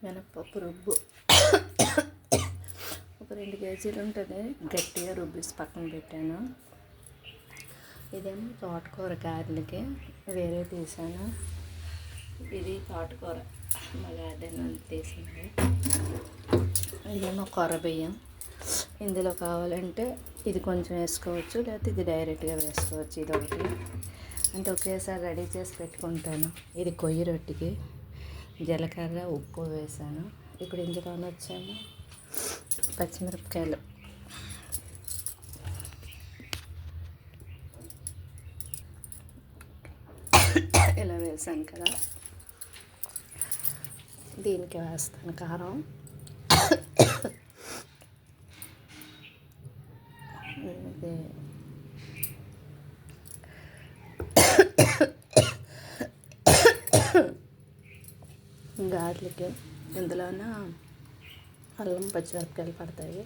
మినప్పప్పు రుబ్బు ఒక 2 కేజీలు ఉంటుంది. గట్టిగా రుబ్బేసి పక్కన పెట్టాను. ఇదేమో తోటకూర గారెలకి వేరే తీసాను. ఇది తోటకూర మా గార్డెన్ నుంచి తీసింది. ఇదేమో కొర్ర బియ్యం. ఇందులో కావాలంటే ఇది కొంచెం వేసుకోవచ్చు, లేకపోతే ఇది డైరెక్ట్గా వేసుకోవచ్చు. ఇది ఒకటి అంటే ఒకేసారి రెడీ చేసి పెట్టుకుంటాను. ఇది కొయ్యి రొట్టికి జీలకర్ర ఉప్పు వేసాను. ఇప్పుడు ఇందులో వచ్చాము పచ్చిమిరపకాయలు, ఇలా వేసాను కదా. దీనికి వేస్తాను కారం. ఇది గార్లిక్, ఇందులోన అల్లం పచ్చిమిరపకాయలు పడతాయి.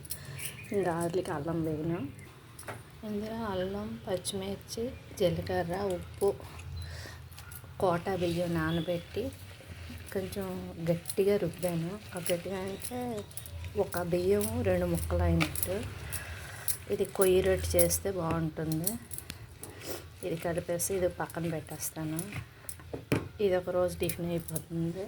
గార్లిక్ అల్లం వేయను. ఇందులో అల్లం పచ్చిమిర్చి జీలకర్ర ఉప్పు కోటా బియ్యం నానబెట్టి కొంచెం గట్టిగా రుబ్బాను. ఆ గట్టిగా అంటే ఒక బియ్యం 2 ముక్కలు అయినట్టు. ఇది కొయ్యి రొట్టె చేస్తే బాగుంటుంది. ఇది కలిపేసి ఇది పక్కన పెట్టేస్తాను. ఇది ఒక రోజు టిఫిన్ అయిపోతుంది.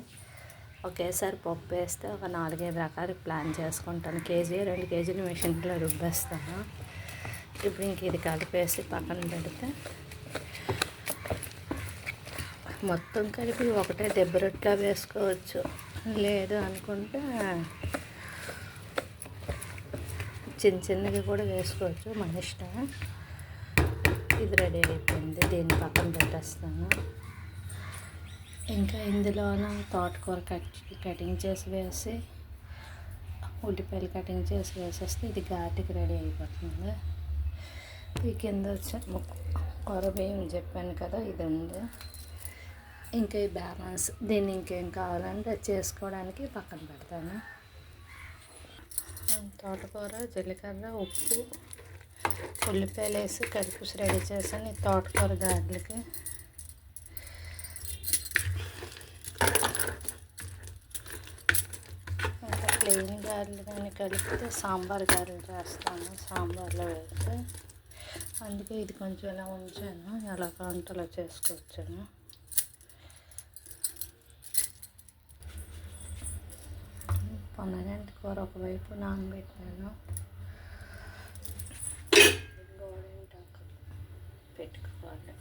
ఒకేసారి పప్పు వేస్తే ఒక 4-5 రకాలు ప్లాన్ చేసుకుంటాను. 1-2 కేజీలు మిషన్లో రుబ్బేస్తాను. ఇప్పుడు ఇంక ఇది కలిపేసి పక్కన పెడితే మొత్తం కలిపి ఒకటే దెబ్బ రొట్టెలా వేసుకోవచ్చు. లేదు అనుకుంటే చిన్నగా కూడా వేసుకోవచ్చు, మన ఇష్టం. ఇది రెడీ అయిపోయింది. దీన్ని పక్కన పెట్టేస్తాను. ఇంకా ఇందులోన తోటకూర కటింగ్ చేసి వేసి ఉల్లిపాయలు కటింగ్ చేసి వేసేస్తే ఇది ఘాటుకి రెడీ అయిపోతుంది. ఈ కింద వచ్చి కొర్ర బియ్యం చెప్పాను కదా, ఇది ఉంది. ఇంకా ఈ బ్యాలెన్స్ దీన్ని ఇంకేం కావాలంటే చేసుకోవడానికి పక్కన పెడతాను. తోటకూర జీలకర్ర ఉప్పు ఉల్లిపాయలు వేసి కలిపి రెడీ చేశాను. ఈ తోటకూర గారెలకి ఇంకా ప్లెయిన్ గారెలు కానీ కలిపితే సాంబార్ గారెలు చేస్తాను. సాంబార్లో వేస్తే అందుకే ఇది కొంచెం ఇలా ఉంచాను. ఎలా కావాలంటే అలా చేసుకొచ్చాను. పొన్నగంటి కూర ఒకవైపు నానబెట్టాను. గోరింటాకు పెట్టుకోవాలి.